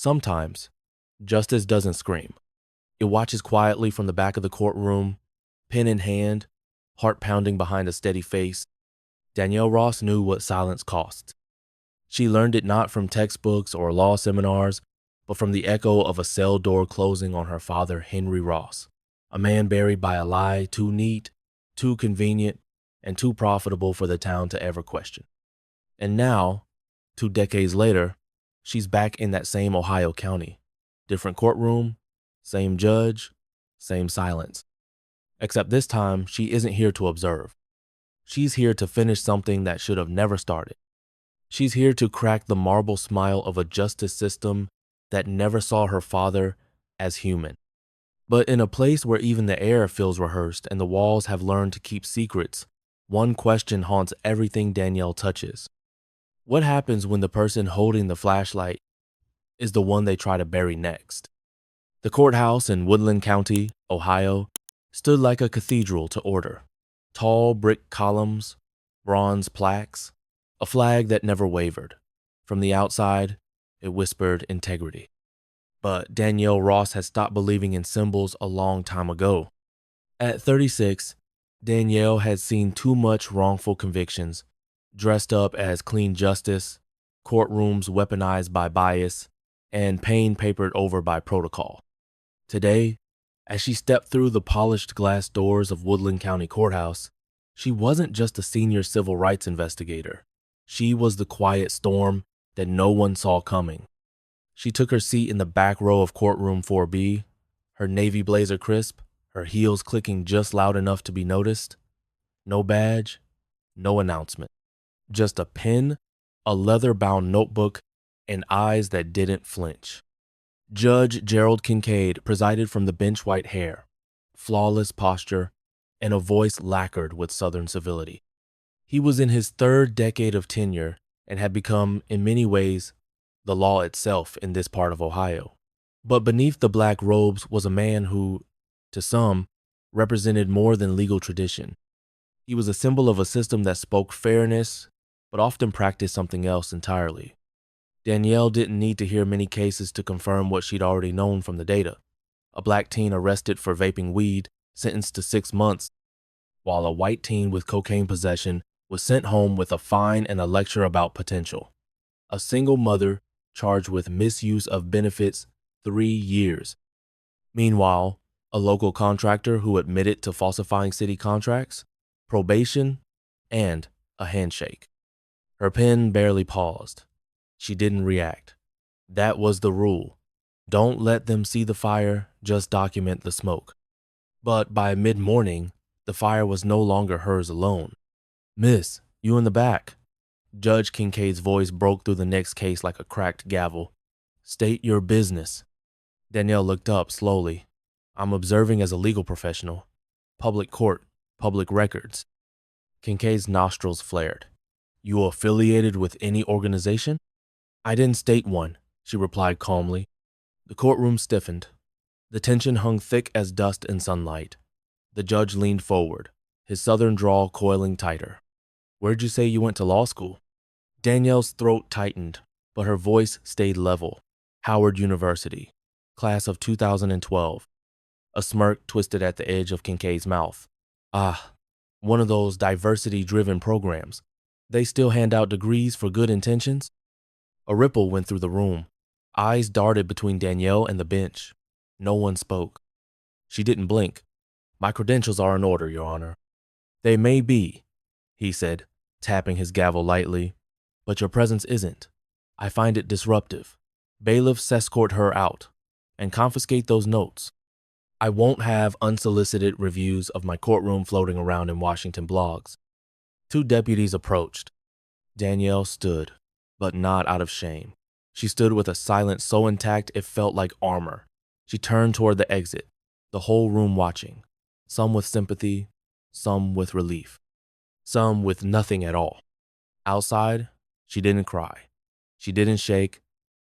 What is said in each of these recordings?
Sometimes, justice doesn't scream. It watches quietly from the back of the courtroom, pen in hand, heart pounding behind a steady face. Danielle Ross knew what silence cost. She learned it not from textbooks or law seminars, but from the echo of a cell door closing on her father, Henry Ross, a man buried by a lie too neat, too convenient, and too profitable for the town to ever question. And now, 2 decades later, she's back in that same Ohio county. Different courtroom, same judge, same silence. Except this time, she isn't here to observe. She's here to finish something that should have never started. She's here to crack the marble smile of a justice system that never saw her father as human. But in a place where even the air feels rehearsed and the walls have learned to keep secrets, one question haunts everything Danielle touches. What happens when the person holding the flashlight is the one they try to bury next? The courthouse in Woodland County, Ohio, stood like a cathedral to order. Tall brick columns, bronze plaques, a flag that never wavered. From the outside, it whispered integrity. But Danielle Ross had stopped believing in symbols a long time ago. At 36, Danielle had seen too much wrongful convictions, dressed up as clean justice, courtrooms weaponized by bias, and pain papered over by protocol. Today, as she stepped through the polished glass doors of Woodland County Courthouse, she wasn't just a senior civil rights investigator. She was the quiet storm that no one saw coming. She took her seat in the back row of courtroom 4B, her navy blazer crisp, her heels clicking just loud enough to be noticed. No badge, no announcement. Just a pen, a leather-bound notebook, and eyes that didn't flinch. Judge Gerald Kincaid presided from the bench-white hair, flawless posture, and a voice lacquered with Southern civility. He was in his third decade of tenure and had become, in many ways, the law itself in this part of Ohio. But beneath the black robes was a man who, to some, represented more than legal tradition. He was a symbol of a system that spoke fairness, but often practiced something else entirely. Danielle didn't need to hear many cases to confirm what she'd already known from the data. A black teen arrested for vaping weed, sentenced to 6 months, while a white teen with cocaine possession was sent home with a fine and a lecture about potential. A single mother charged with misuse of benefits, 3 years. Meanwhile, a local contractor who admitted to falsifying city contracts, probation, and a handshake. Her pen barely paused. She didn't react. That was the rule. Don't let them see the fire, just document the smoke. But by mid-morning, the fire was no longer hers alone. "Miss, you in the back." Judge Kincaid's voice broke through the next case like a cracked gavel. "State your business." Danielle looked up slowly. "I'm observing as a legal professional. Public court, public records." Kincaid's nostrils flared. "You affiliated with any organization?" "I didn't state one," she replied calmly. The courtroom stiffened. The tension hung thick as dust in sunlight. The judge leaned forward, his southern drawl coiling tighter. "Where'd you say you went to law school?" Danielle's throat tightened, but her voice stayed level. "Howard University, class of 2012. A smirk twisted at the edge of Kincaid's mouth. "Ah, one of those diversity-driven programs. They still hand out degrees for good intentions?" A ripple went through the room. Eyes darted between Danielle and the bench. No one spoke. She didn't blink. "My credentials are in order, Your Honor." "They may be," he said, tapping his gavel lightly, "but your presence isn't. I find it disruptive. Bailiffs escort her out and confiscate those notes. I won't have unsolicited reviews of my courtroom floating around in Washington blogs." 2 deputies approached. Danielle stood, but not out of shame. She stood with a silence so intact it felt like armor. She turned toward the exit, the whole room watching, some with sympathy, some with relief, some with nothing at all. Outside, she didn't cry. She didn't shake.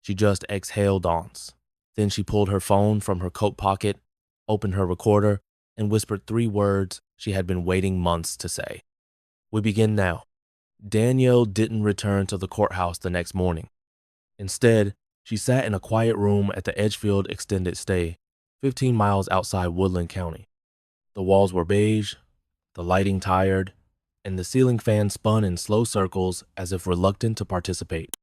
She just exhaled once. Then she pulled her phone from her coat pocket, opened her recorder, and whispered 3 words she had been waiting months to say. "We begin now." Danielle didn't return to the courthouse the next morning. Instead, She sat in a quiet room at the Edgefield Extended Stay, 15 miles outside Woodland County. The walls were beige, the lighting tired, and the ceiling fan spun in slow circles as if reluctant to participate.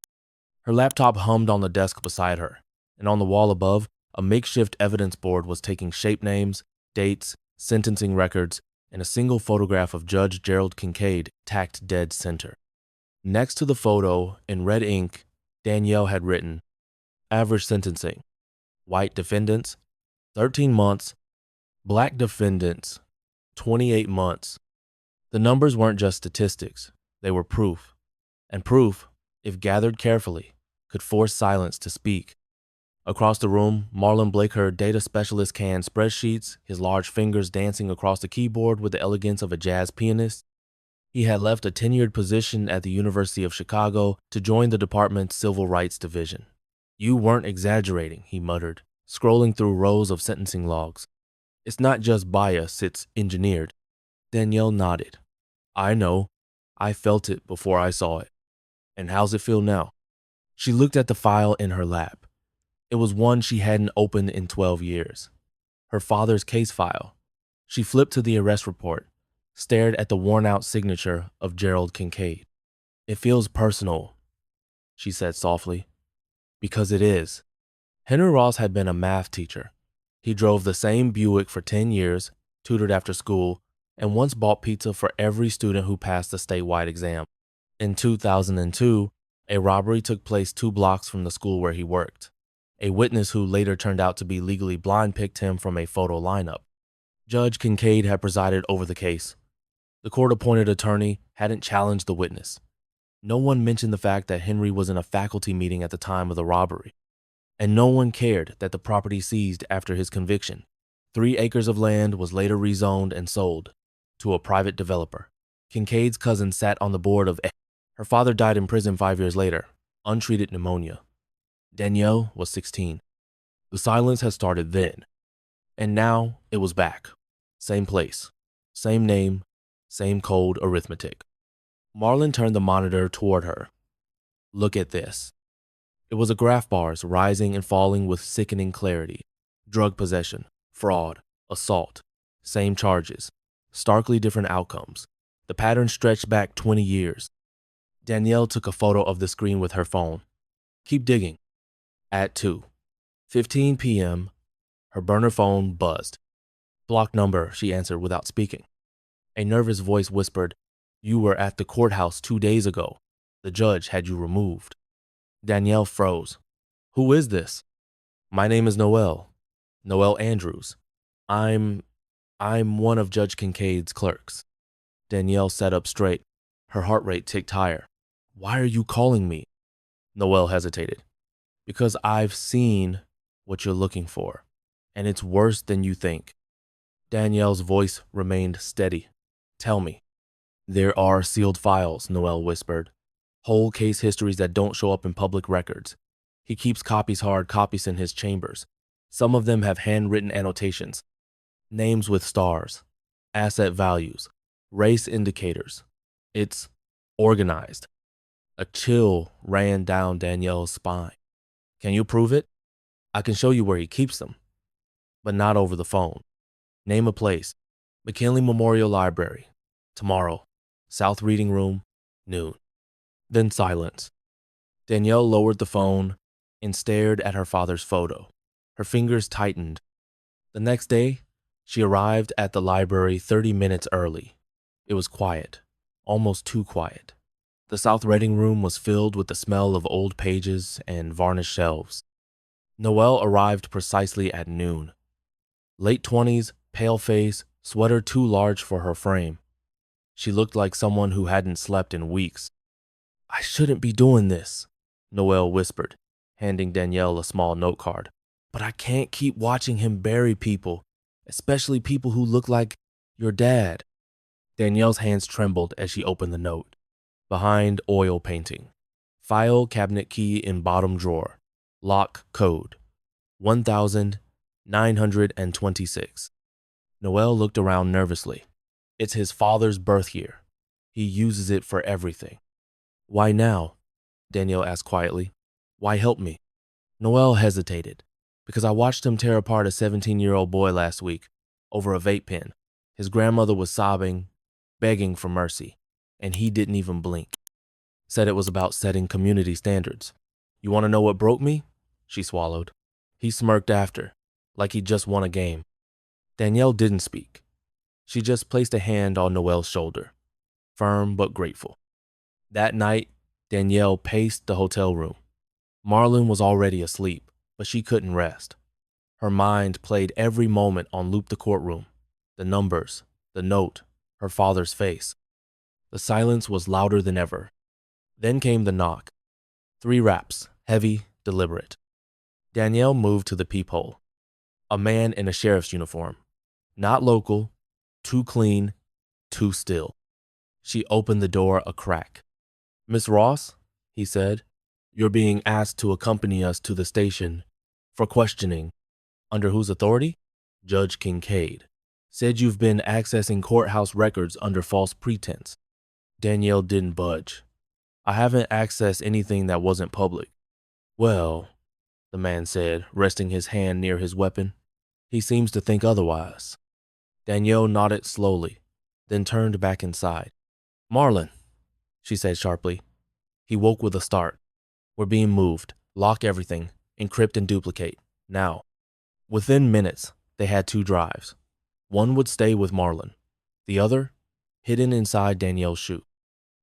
Her laptop hummed on the desk beside her, and on the wall above, a makeshift evidence board was taking shape names, dates, sentencing records, and a single photograph of Judge Gerald Kincaid tacked dead center. Next to the photo, in red ink, Danielle had written, "Average sentencing. White defendants, 13 months. Black defendants, 28 months." The numbers weren't just statistics, they were proof. And proof, if gathered carefully, could force silence to speak. Across the room, Marlon Blaker, data specialist, canned spreadsheets, his large fingers dancing across the keyboard with the elegance of a jazz pianist. He had left a tenured position at the University of Chicago to join the department's Civil Rights Division. "You weren't exaggerating," he muttered, scrolling through rows of sentencing logs. "It's not just bias, it's engineered." Danielle nodded. "I know. I felt it before I saw it." "And how's it feel now?" She looked at the file in her lap. It was one she hadn't opened in 12 years. Her father's case file. She flipped to the arrest report, stared at the worn-out signature of Gerald Kincaid. "It feels personal," she said softly. "Because it is." Henry Ross had been a math teacher. He drove the same Buick for 10 years, tutored after school, and once bought pizza for every student who passed the statewide exam. In 2002, a robbery took place 2 blocks from the school where he worked. A witness who later turned out to be legally blind picked him from a photo lineup. Judge Kincaid had presided over the case. The court-appointed attorney hadn't challenged the witness. No one mentioned the fact that Henry was in a faculty meeting at the time of the robbery. And no one cared that the property seized after his conviction, 3 acres of land, was later rezoned and sold to a private developer. Kincaid's cousin sat on the board of. Her father died in prison 5 years later, untreated pneumonia. Danielle was 16. The silence had started then, and now it was back. Same place, same name, same cold arithmetic. Marlon turned the monitor toward her. "Look at this." It was a graph bars rising and falling with sickening clarity. Drug possession, fraud, assault, same charges, starkly different outcomes. The pattern stretched back 20 years. Danielle took a photo of the screen with her phone. "Keep digging." At 2:15 p.m., her burner phone buzzed. "Block number," she answered without speaking. A nervous voice whispered, "You were at the courthouse 2 days ago. The judge had you removed." Danielle froze. "Who is this?" "My name is Noel. Noel Andrews. I'm one of Judge Kincaid's clerks." Danielle sat up straight. Her heart rate ticked higher. "Why are you calling me?" Noel hesitated. "Because I've seen what you're looking for, and it's worse than you think." Danielle's voice remained steady. "Tell me." "There are sealed files," Noel whispered. "Whole case histories that don't show up in public records. He keeps hard copies in his chambers. Some of them have handwritten annotations. Names with stars, asset values, race indicators. It's organized." A chill ran down Danielle's spine. "Can you prove it?" "I can show you where he keeps them, but not over the phone." "Name a place." "McKinley Memorial Library. Tomorrow. South Reading Room, noon." Then silence. Danielle lowered the phone and stared at her father's photo. Her fingers tightened. The next day, she arrived at the library 30 minutes early. It was quiet, almost too quiet. The South Reading Room was filled with the smell of old pages and varnished shelves. Noel arrived precisely at noon. Late 20s, pale face, sweater too large for her frame. She looked like someone who hadn't slept in weeks. "I shouldn't be doing this," Noel whispered, handing Danielle a small note card. "But I can't keep watching him bury people, especially people who look like your dad." Danielle's hands trembled as she opened the note. Behind oil painting. File cabinet key in bottom drawer. Lock code. 1926. Noel looked around nervously. It's his father's birth year. He uses it for everything. "Why now?" Danielle asked quietly. "Why help me?" Noel hesitated, because I watched him tear apart a 17-year-old boy last week over a vape pen. His grandmother was sobbing, begging for mercy, and he didn't even blink. Said it was about setting community standards. You want to know what broke me? She swallowed. He smirked after, like he'd just won a game. Danielle didn't speak. She just placed a hand on Noel's shoulder, firm but grateful. That night, Danielle paced the hotel room. Marlon was already asleep, but she couldn't rest. Her mind played every moment on loop: the courtroom, the numbers, the note, her father's face. The silence was louder than ever. Then came the knock. 3 raps, heavy, deliberate. Danielle moved to the peephole. A man in a sheriff's uniform. Not local, too clean, too still. She opened the door a crack. "Miss Ross," he said, "you're being asked to accompany us to the station for questioning." "Under whose authority?" "Judge Kincaid said you've been accessing courthouse records under false pretense." Danielle didn't budge. "I haven't accessed anything that wasn't public." "Well," the man said, resting his hand near his weapon, "he seems to think otherwise." Danielle nodded slowly, then turned back inside. "Marlon," she said sharply. He woke with a start. "We're being moved. Lock everything. Encrypt and duplicate. Now." Within minutes, they had 2 drives. One would stay with Marlon. The other, hidden inside Danielle's shoe.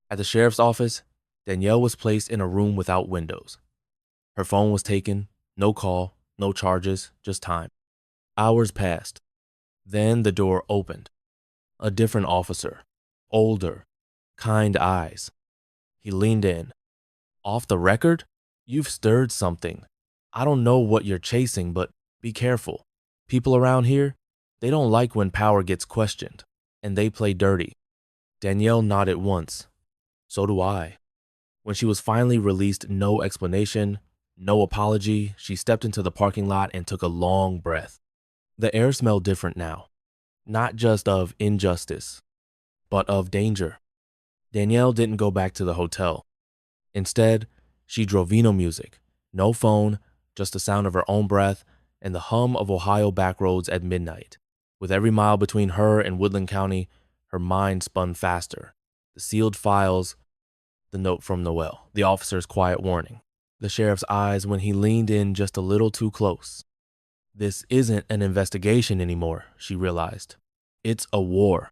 At the sheriff's office, Danielle was placed in a room without windows. Her phone was taken. No call, no charges, just time. Hours passed. Then the door opened. A different officer. Older. Kind eyes. He leaned in. "Off the record? You've stirred something. I don't know what you're chasing, but be careful. People around here, they don't like when power gets questioned, and they play dirty." Danielle nodded once. "So do I." When she was finally released, no explanation, no apology, she stepped into the parking lot and took a long breath. The air smelled different now. Not just of injustice, but of danger. Danielle didn't go back to the hotel. Instead, she drove Vino music. No phone, just the sound of her own breath and the hum of Ohio backroads at midnight. With every mile between her and Woodland County, her mind spun faster. The sealed files, the note from Noel, the officer's quiet warning, the sheriff's eyes when he leaned in just a little too close. This isn't an investigation anymore, she realized. It's a war.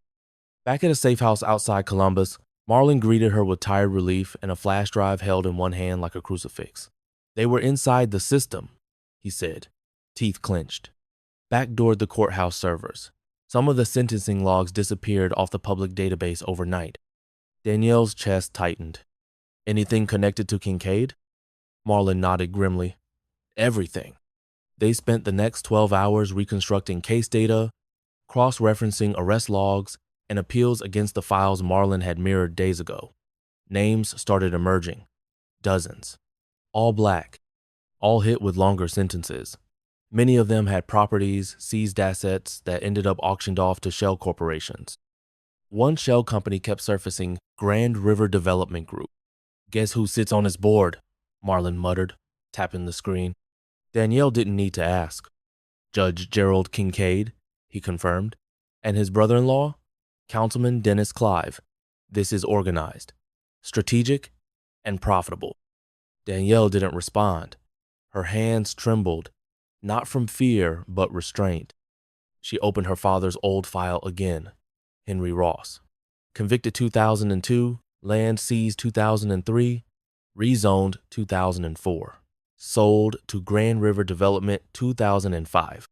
Back at a safe house outside Columbus, Marlon greeted her with tired relief and a flash drive held in one hand like a crucifix. They were inside the system, he said, teeth clenched. Backdoored the courthouse servers. Some of the sentencing logs disappeared off the public database overnight. Danielle's chest tightened. "Anything connected to Kincaid?" Marlon nodded grimly. "Everything." They spent the next 12 hours reconstructing case data, cross-referencing arrest logs, and appeals against the files Marlon had mirrored days ago. Names started emerging. Dozens. All black. All hit with longer sentences. Many of them had properties, seized assets that ended up auctioned off to shell corporations. One shell company kept surfacing: Grand River Development Group. "Guess who sits on its board?" Marlon muttered, tapping the screen. Danielle didn't need to ask. "Judge Gerald Kincaid," he confirmed. "And his brother-in-law? Councilman Dennis Clive. This is organized, strategic, and profitable." Danielle didn't respond. Her hands trembled, not from fear, but restraint. She opened her father's old file again. Henry Ross. Convicted 2002, land seized 2003, rezoned 2004. Sold to Grand River Development 2005.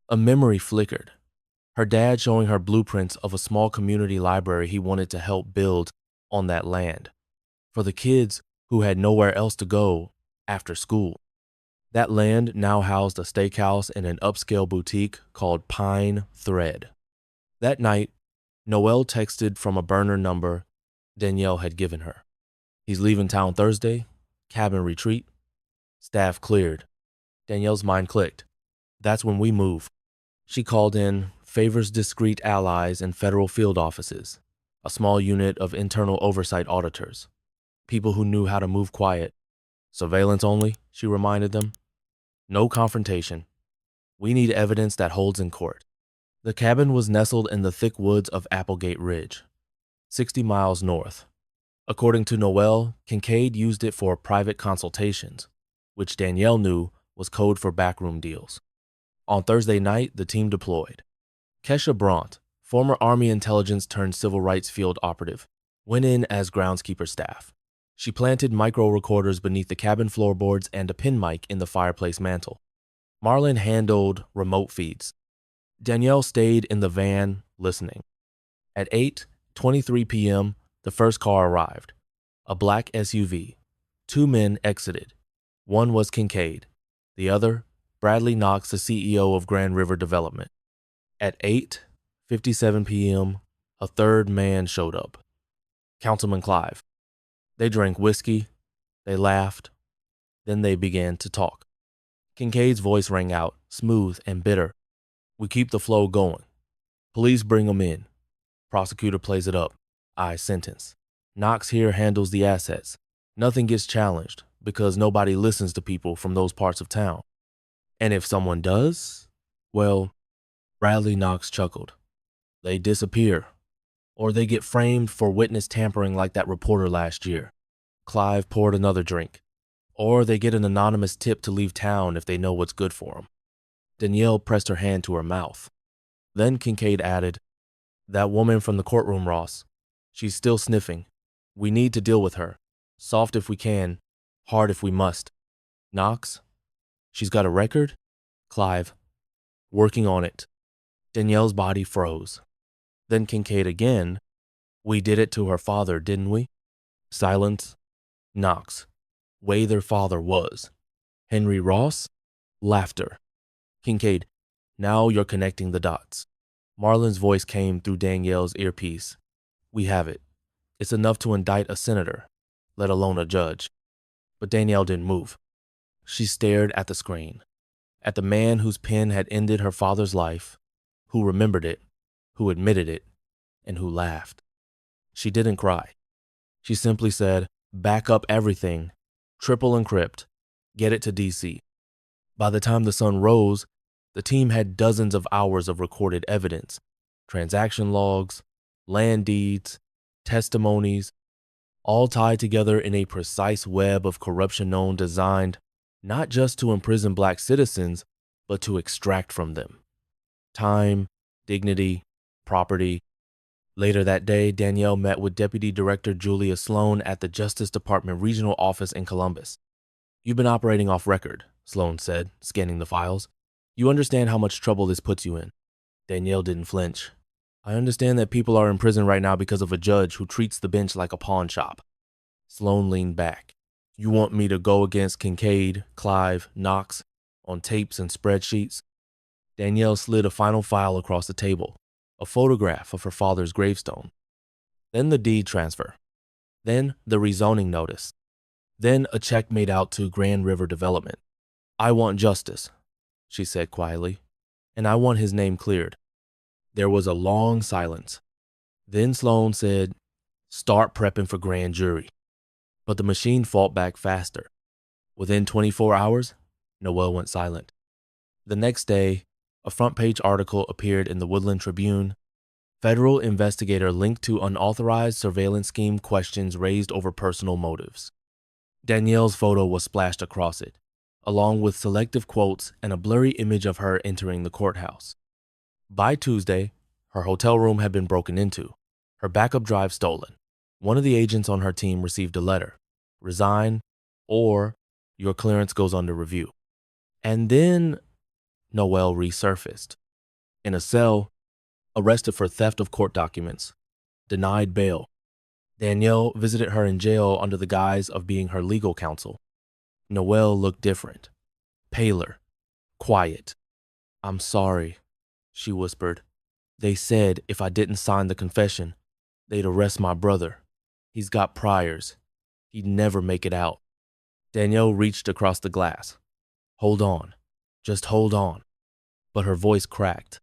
A memory flickered. Her dad showing her blueprints of a small community library he wanted to help build on that land for the kids who had nowhere else to go after school. That land now housed a steakhouse and an upscale boutique called Pine Thread. That night, Noel texted from a burner number Danielle had given her. "He's leaving town Thursday. Cabin retreat. Staff cleared." Danielle's mind clicked. "That's when we move." She called in Favors Discreet Allies and Federal Field Offices, a small unit of internal oversight auditors, people who knew how to move quiet. "Surveillance only," she reminded them. No confrontation. We need evidence that holds in court. The cabin was nestled in the thick woods of Applegate Ridge, 60 miles north. According to Noel, Kincaid used it for private consultations, which Danielle knew was code for backroom deals. On Thursday night, the team deployed. Kesha Braunt, former Army intelligence turned civil rights field operative, went in as groundskeeper staff. She planted micro recorders beneath the cabin floorboards and a pin mic in the fireplace mantel. Marlon handled remote feeds. Danielle stayed in the van, listening. At 8:23 p.m., the first car arrived. A black SUV. 2 men exited. One was Kincaid. The other, Bradley Knox, the CEO of Grand River Development. At 8:57 p.m., a third man showed up. Councilman Clive. They drank whiskey, they laughed, then they began to talk. Kincaid's voice rang out, smooth and bitter. We keep the flow going. Police bring them in. Prosecutor plays it up. I sentence. Knox here handles the assets. Nothing gets challenged because nobody listens to people from those parts of town. And if someone does, well, Bradley Knox chuckled. They disappear. Or they get framed for witness tampering like that reporter last year. Clive poured another drink. Or they get an anonymous tip to leave town if they know what's good for them. Danielle pressed her hand to her mouth. Then Kincaid added, That woman from the courtroom, Ross. She's still sniffing. We need to deal with her. Soft if we can, hard if we must. Knox? She's got a record? Clive. Working on it. Danielle's body froze. Then Kincaid again. We did it to her father, didn't we? Silence. Knox. Way their father was. Henry Ross? Laughter. Kincaid. Now you're connecting the dots. Marlon's voice came through Danielle's earpiece. We have it. It's enough to indict a senator, let alone a judge. But Danielle didn't move. She stared at the screen, at the man whose pen had ended her father's life, who remembered it, who admitted it, and who laughed. She didn't cry. She simply said, back up everything, triple encrypt, get it to DC. By the time the sun rose, the team had dozens of hours of recorded evidence, transaction logs, land deeds, testimonies, all tied together in a precise web of corruption known designed not just to imprison black citizens, but to extract from them time, dignity, property. Later that day, Danielle met with Deputy Director Julia Sloan at the Justice Department Regional Office in Columbus. You've been operating off record, Sloan said, scanning the files. You understand how much trouble this puts you in. Danielle didn't flinch. I understand that people are in prison right now because of a judge who treats the bench like a pawn shop. Sloan leaned back. You want me to go against Kincaid, Clive, Knox on tapes and spreadsheets? Danielle slid a final file across the table, a photograph of her father's gravestone. Then the deed transfer. Then the rezoning notice. Then a check made out to Grand River Development. I want justice, she said quietly, and I want his name cleared. There was a long silence. Then Sloan said, start prepping for grand jury. But the machine fought back faster. Within 24 hours, Noel went silent. The next day, a front-page article appeared in the Woodland Tribune. Federal investigator linked to unauthorized surveillance scheme questions raised over personal motives. Danielle's photo was splashed across it, along with selective quotes and a blurry image of her entering the courthouse. By Tuesday, her hotel room had been broken into, her backup drive stolen. One of the agents on her team received a letter. Resign, or your clearance goes under review. And then Noel resurfaced. In a cell, arrested for theft of court documents, denied bail. Danielle visited her in jail under the guise of being her legal counsel. Noel looked different, paler, quiet. I'm sorry, she whispered. They said if I didn't sign the confession, they'd arrest my brother. He's got priors. He'd never make it out. Danielle reached across the glass. Hold on. Just hold on. But her voice cracked.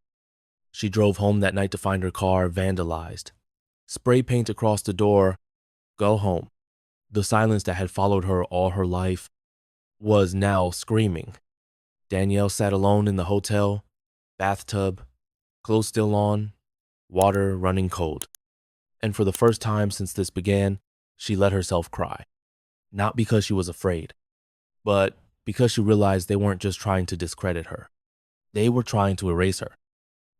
She drove home that night to find her car vandalized. Spray paint across the door. Go home. The silence that had followed her all her life was now screaming. Danielle sat alone in the hotel, bathtub, clothes still on, water running cold. And for the first time since this began, she let herself cry. Not because she was afraid, but because she realized they weren't just trying to discredit her. They were trying to erase her.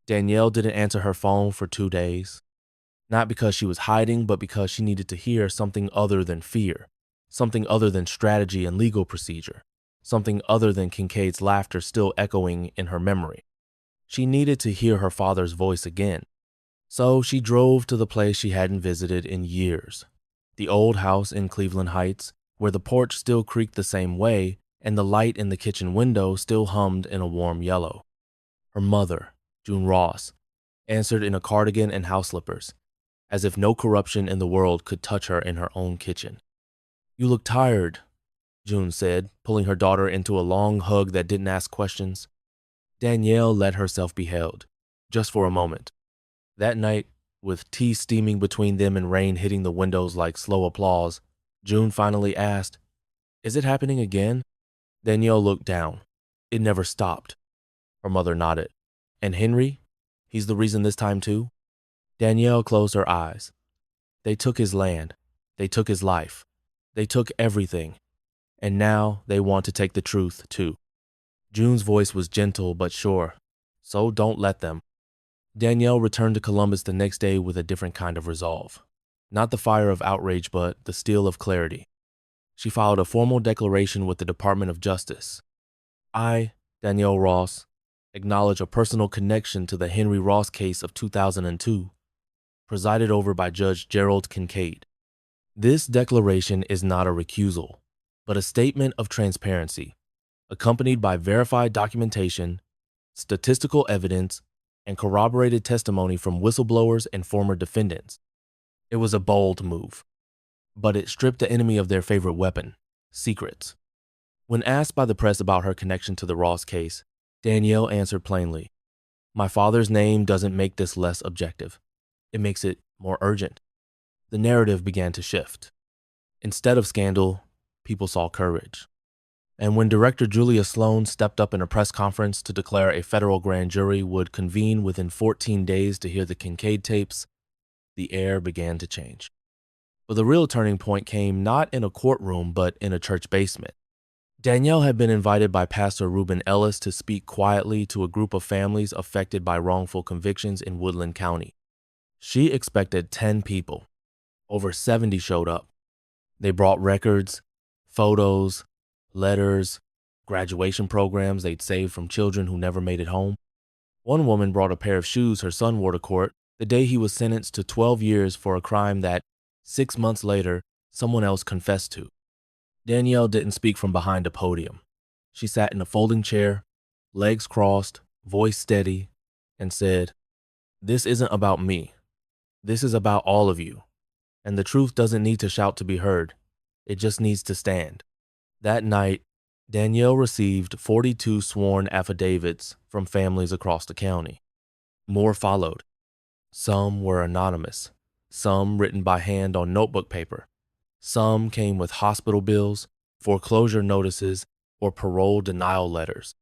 Danielle didn't answer her phone for 2 days. Not because she was hiding, but because she needed to hear something other than fear, something other than strategy and legal procedure, something other than Kincaid's laughter still echoing in her memory. She needed to hear her father's voice again. So she drove to the place she hadn't visited in years, the old house in Cleveland Heights, where the porch still creaked the same way and the light in the kitchen window still hummed in a warm yellow. Her mother, June Ross, answered in a cardigan and house slippers, as if no corruption in the world could touch her in her own kitchen. "You look tired," June said, pulling her daughter into a long hug that didn't ask questions. Danielle let herself be held, just for a moment. That night, with tea steaming between them and rain hitting the windows like slow applause, June finally asked, "Is it happening again?" Danielle looked down. "It never stopped." Her mother nodded. "And Henry? He's the reason this time too?" Danielle closed her eyes. "They took his land. They took his life. They took everything. And now they want to take the truth too." June's voice was gentle but sure. "So don't let them." Danielle returned to Columbus the next day with a different kind of resolve. Not the fire of outrage, but the steel of clarity. She filed a formal declaration with the Department of Justice. "I, Danielle Ross, acknowledge a personal connection to the Henry Ross case of 2002, presided over by Judge Gerald Kincaid. This declaration is not a recusal, but a statement of transparency, accompanied by verified documentation, statistical evidence, and corroborated testimony from whistleblowers and former defendants." It was a bold move, but it stripped the enemy of their favorite weapon, secrets. When asked by the press about her connection to the Ross case, Danielle answered plainly, "My father's name doesn't make this less objective. It makes it more urgent." The narrative began to shift. Instead of scandal, people saw courage. And when Director Julia Sloan stepped up in a press conference to declare a federal grand jury would convene within 14 days to hear the Kincaid tapes, the air began to change. But the real turning point came not in a courtroom, but in a church basement. Danielle had been invited by Pastor Reuben Ellis to speak quietly to a group of families affected by wrongful convictions in Woodland County. She expected 10 people. Over 70 showed up. They brought records, photos, letters, graduation programs they'd saved from children who never made it home. One woman brought a pair of shoes her son wore to court the day he was sentenced to 12 years for a crime that, 6 months later, someone else confessed to. Danielle didn't speak from behind a podium. She sat in a folding chair, legs crossed, voice steady, and said, "This isn't about me. This is about all of you. And the truth doesn't need to shout to be heard. It just needs to stand." That night, Danielle received 42 sworn affidavits from families across the county. More followed. Some were anonymous, some written by hand on notebook paper. Some came with hospital bills, foreclosure notices, or parole denial letters.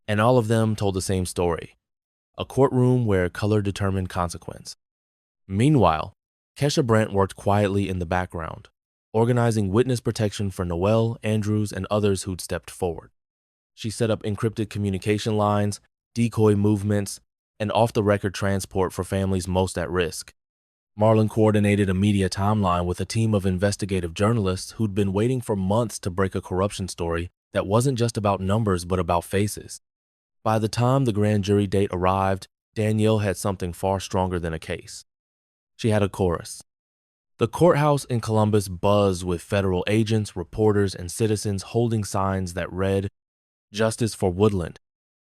And all of them told the same story: a courtroom where color determined consequence. Meanwhile, Kesha Brandt worked quietly in the background, organizing witness protection for Noel, Andrews, and others who'd stepped forward. She set up encrypted communication lines, decoy movements, and off-the-record transport for families most at risk. Marlon coordinated a media timeline with a team of investigative journalists who'd been waiting for months to break a corruption story that wasn't just about numbers but about faces. By the time the grand jury date arrived, Danielle had something far stronger than a case. She had a chorus. The courthouse in Columbus buzzed with federal agents, reporters, and citizens holding signs that read, "Justice for Woodland.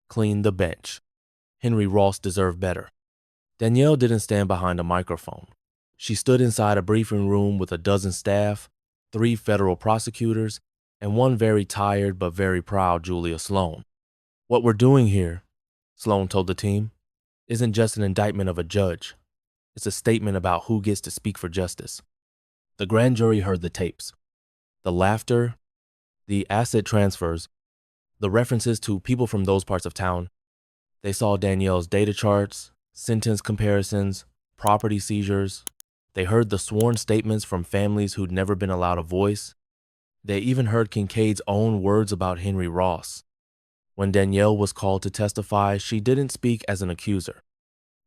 Clean the bench. Henry Ross deserved better." Danielle didn't stand behind a microphone. She stood inside a briefing room with a dozen staff, 3 federal prosecutors, and one very tired but very proud Julia Sloan. "What we're doing here," Sloan told the team, "isn't just an indictment of a judge. It's a statement about who gets to speak for justice." The grand jury heard the tapes. The laughter, the asset transfers, The references to people from those parts of town. They saw Danielle's data charts, sentence comparisons, property seizures. They heard the sworn statements from families who'd never been allowed a voice. They even heard Kincaid's own words about Henry Ross. When Danielle was called to testify, she didn't speak as an accuser.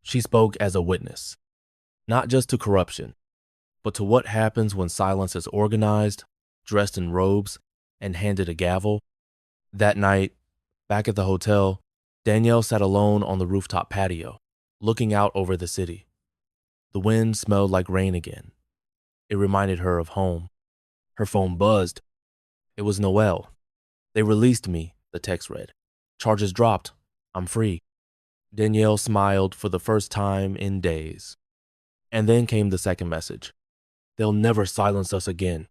She spoke as a witness, not just to corruption, but to what happens when silence is organized, dressed in robes, and handed a gavel. That night, back at the hotel, Danielle sat alone on the rooftop patio, looking out over the city. The wind smelled like rain again. It reminded her of home. Her phone buzzed. It was Noelle. "They released me," the text read. "Charges dropped. I'm free." Danielle smiled for the first time in days. And then came the second message. "They'll never silence us again."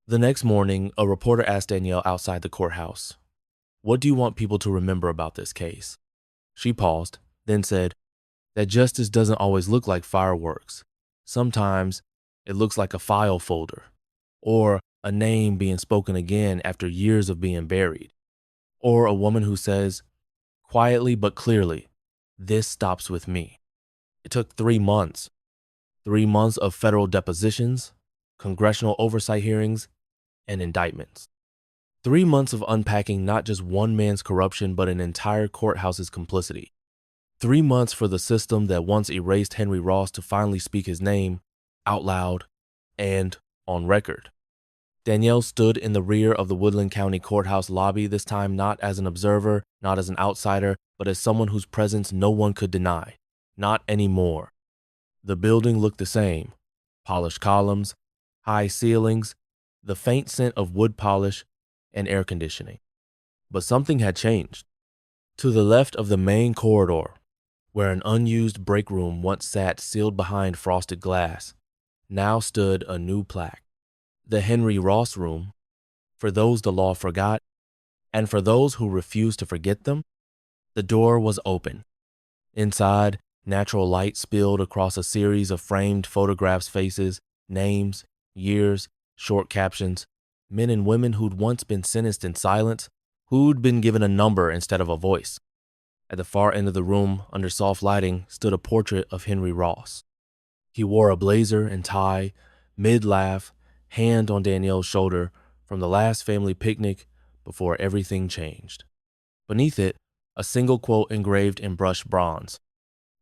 The next morning, a reporter asked Danielle outside the courthouse, "What do you want people to remember about this case?" She paused, then said, "That justice doesn't always look like fireworks. Sometimes it looks like a file folder, or a name being spoken again after years of being buried, or a woman who says, quietly but clearly, 'This stops with me.'" It took 3 months. 3 months of federal depositions, congressional oversight hearings, and indictments. 3 months of unpacking not just one man's corruption, but an entire courthouse's complicity. 3 months for the system that once erased Henry Ross to finally speak his name out loud and on record. Danielle stood in the rear of the Woodland County Courthouse lobby, this time not as an observer, not as an outsider, but as someone whose presence no one could deny. Not anymore. The building looked the same. Polished columns, high ceilings, the faint scent of wood polish, and air conditioning. But something had changed. To the left of the main corridor, where an unused break room once sat sealed behind frosted glass, now stood a new plaque. The Henry Ross Room, for those the law forgot, and for those who refused to forget them. The door was open. Inside, natural light spilled across a series of framed photographs, faces, names, years, short captions, men and women who'd once been sentenced in silence, who'd been given a number instead of a voice. At the far end of the room, under soft lighting, stood a portrait of Henry Ross. He wore a blazer and tie, mid-laugh, hand on Danielle's shoulder, from the last family picnic before everything changed. Beneath it, a single quote engraved in brushed bronze.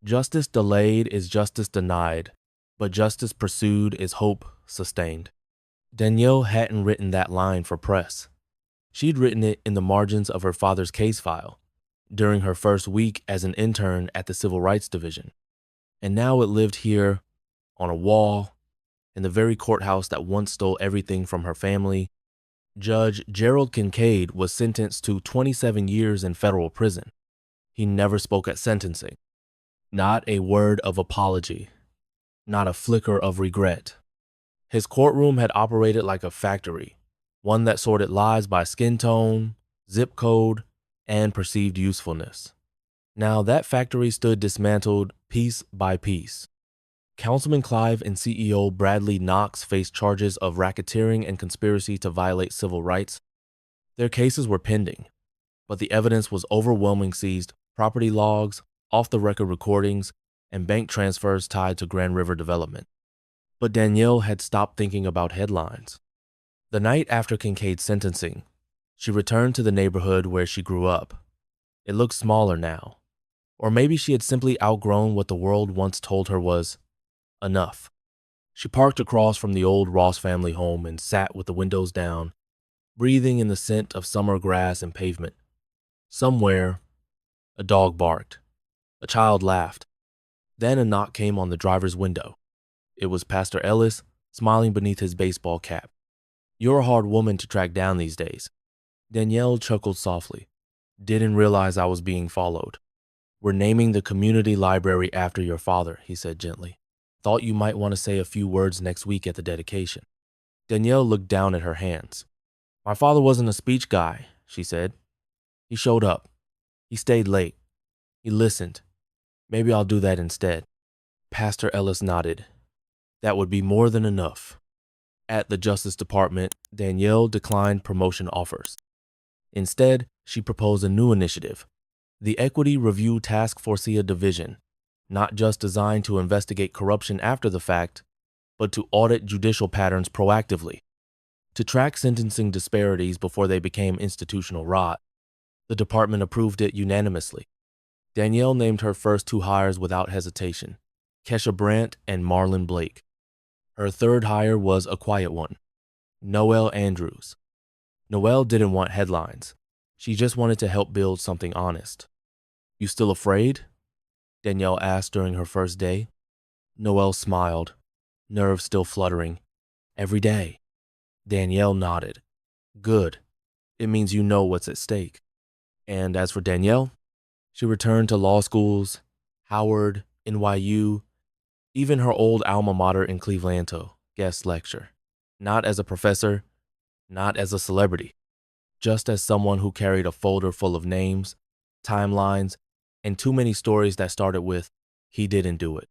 "Justice delayed is justice denied, but justice pursued is hope sustained." Danielle hadn't written that line for press. She'd written it in the margins of her father's case file, during her first week as an intern at the Civil Rights Division. And now it lived here, on a wall, in the very courthouse that once stole everything from her family. Judge Gerald Kincaid was sentenced to 27 years in federal prison. He never spoke at sentencing. Not a word of apology. Not a flicker of regret. His courtroom had operated like a factory, one that sorted lies by skin tone, zip code, and perceived usefulness. Now that factory stood dismantled piece by piece. Councilman Clive and CEO Bradley Knox faced charges of racketeering and conspiracy to violate civil rights. Their cases were pending, but the evidence was overwhelming: seized property logs, off-the-record recordings, and bank transfers tied to Grand River development. But Danielle had stopped thinking about headlines. The night after Kincaid's sentencing, she returned to the neighborhood where she grew up. It looked smaller now. Or maybe she had simply outgrown what the world once told her was enough. She parked across from the old Ross family home and sat with the windows down, breathing in the scent of summer grass and pavement. Somewhere, a dog barked. A child laughed. Then a knock came on the driver's window. It was Pastor Ellis, smiling beneath his baseball cap. "You're a hard woman to track down these days." Danielle chuckled softly. "Didn't realize I was being followed." "We're naming the community library after your father," he said gently. "Thought you might want to say a few words next week at the dedication." Danielle looked down at her hands. "My father wasn't a speech guy," she said. "He showed up. He stayed late. He listened. Maybe I'll do that instead." Pastor Ellis nodded. That would be more than enough. At the Justice Department, Danielle declined promotion offers. Instead, She proposed a new initiative, the Equity Review Task Force Division, not just designed to investigate corruption after the fact, but to audit judicial patterns proactively, to track sentencing disparities before they became institutional rot. The department approved it unanimously. Danielle named her first two hires without hesitation, Kesha Brandt and Marlon Blake. Her third hire was a quiet one, Noelle Andrews. Noelle didn't want headlines. She just wanted to help build something honest. "You still afraid?" Danielle asked during her first day. Noelle smiled, nerves still fluttering. "Every day." Danielle nodded. "Good. It means you know what's at stake." And as for Danielle, she returned to law schools, Howard, NYU, even her old alma mater in Cleveland, guest lecture. Not as a professor, not as a celebrity, just as someone who carried a folder full of names, timelines, and too many stories that started with, "He didn't do it."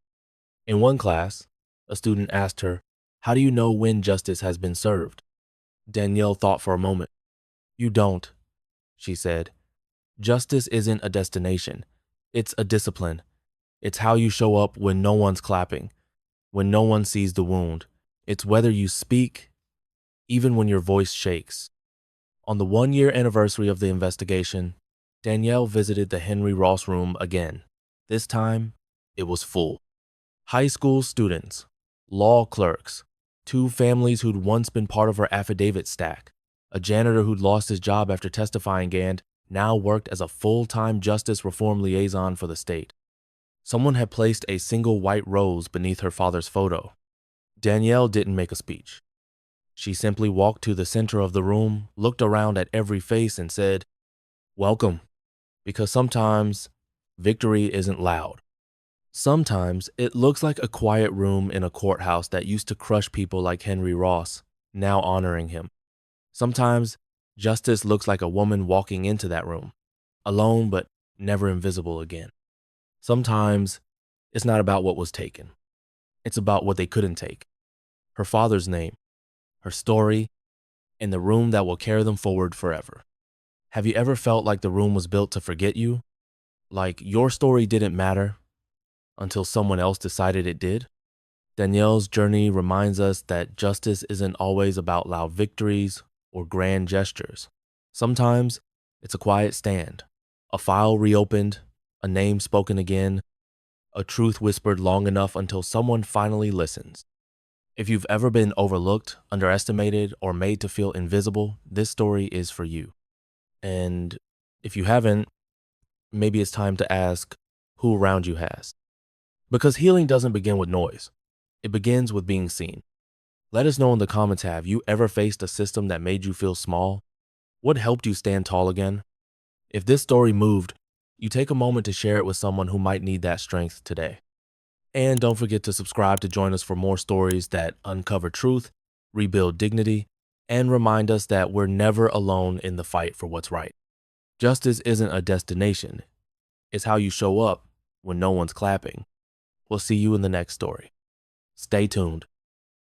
In one class, a student asked her, "How do you know when justice has been served?" Danielle thought for a moment. "You don't," she said. "Justice isn't a destination. It's a discipline. It's how you show up when no one's clapping, when no one sees the wound. It's whether you speak, even when your voice shakes." On the 1-year anniversary of the investigation, Danielle visited the Henry Ross room again. This time, it was full. High school students, law clerks, two families who'd once been part of her affidavit stack, a janitor who'd lost his job after testifying and now worked as a full-time justice reform liaison for the state. Someone had placed a single white rose beneath her father's photo. Danielle didn't make a speech. She simply walked to the center of the room, looked around at every face, and said, "Welcome," because sometimes victory isn't loud. Sometimes it looks like a quiet room in a courthouse that used to crush people like Henry Ross, now honoring him. Sometimes justice looks like a woman walking into that room, alone but never invisible again. Sometimes it's not about what was taken. It's about what they couldn't take. Her father's name, her story, and the room that will carry them forward forever. Have you ever felt like the room was built to forget you? Like your story didn't matter until someone else decided it did? Danielle's journey reminds us that justice isn't always about loud victories or grand gestures. Sometimes it's a quiet stand, a file reopened, a name spoken again, a truth whispered long enough until someone finally listens. If you've ever been overlooked, underestimated, or made to feel invisible, this story is for you. And if you haven't, maybe it's time to ask who around you has. Because healing doesn't begin with noise. It begins with being seen. Let us know in the comments, have you ever faced a system that made you feel small? What helped you stand tall again? If this story moved, you take a moment to share it with someone who might need that strength today. And don't forget to subscribe to join us for more stories that uncover truth, rebuild dignity, and remind us that we're never alone in the fight for what's right. Justice isn't a destination. It's how you show up when no one's clapping. We'll see you in the next story. Stay tuned.